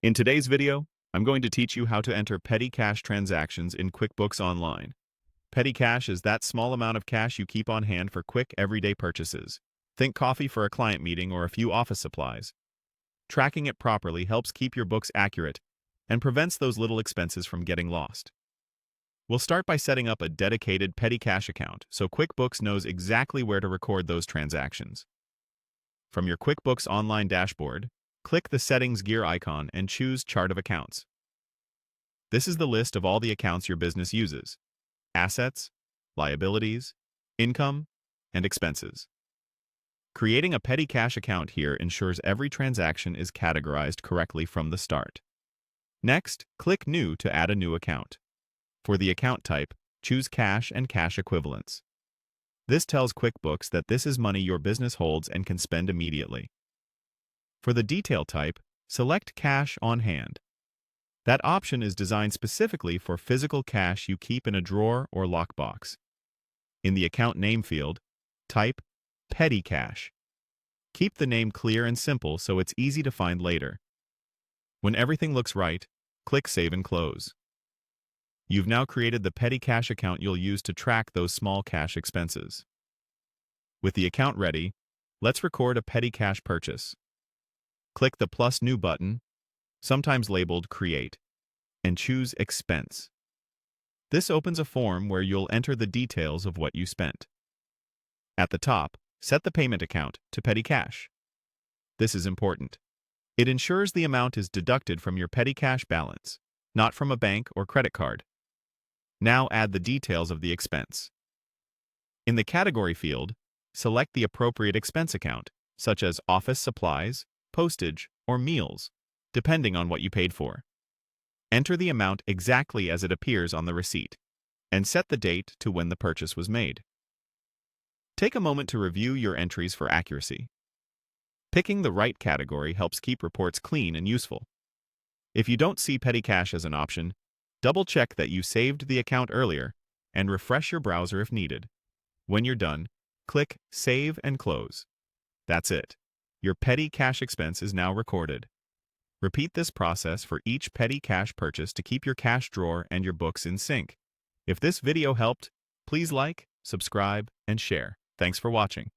In today's video, I'm going to teach you how to enter petty cash transactions in QuickBooks Online. Petty cash is that small amount of cash you keep on hand for quick, everyday purchases. Think coffee for a client meeting or a few office supplies. Tracking it properly helps keep your books accurate and prevents those little expenses from getting lost. We'll start by setting up a dedicated petty cash account so QuickBooks knows exactly where to record those transactions. From your QuickBooks Online dashboard, click the Settings gear icon and choose Chart of Accounts. This is the list of all the accounts your business uses: assets, liabilities, income, and expenses. Creating a petty cash account here ensures every transaction is categorized correctly from the start. Next, click New to add a new account. For the account type, choose Cash and Cash Equivalents. This tells QuickBooks that this is money your business holds and can spend immediately. For the detail type, select Cash on Hand. That option is designed specifically for physical cash you keep in a drawer or lockbox. In the account name field, type Petty Cash. Keep the name clear and simple so it's easy to find later. When everything looks right, click Save and Close. You've now created the petty cash account you'll use to track those small cash expenses. With the account ready, let's record a petty cash purchase. Click the plus New button, sometimes labeled Create, and choose Expense. This opens a form where you'll enter the details of what you spent. At the top, set the payment account to petty cash. This is important. It ensures the amount is deducted from your petty cash balance, not from a bank or credit card. Now add the details of the expense. In the Category field, select the appropriate expense account, such as office supplies, postage, or meals, depending on what you paid for. Enter the amount exactly as it appears on the receipt, and set the date to when the purchase was made. Take a moment to review your entries for accuracy. Picking the right category helps keep reports clean and useful. If you don't see petty cash as an option, double-check that you saved the account earlier and refresh your browser if needed. When you're done, click Save and Close. That's it. Your petty cash expense is now recorded. Repeat this process for each petty cash purchase to keep your cash drawer and your books in sync. If this video helped, please like, subscribe, and share. Thanks for watching.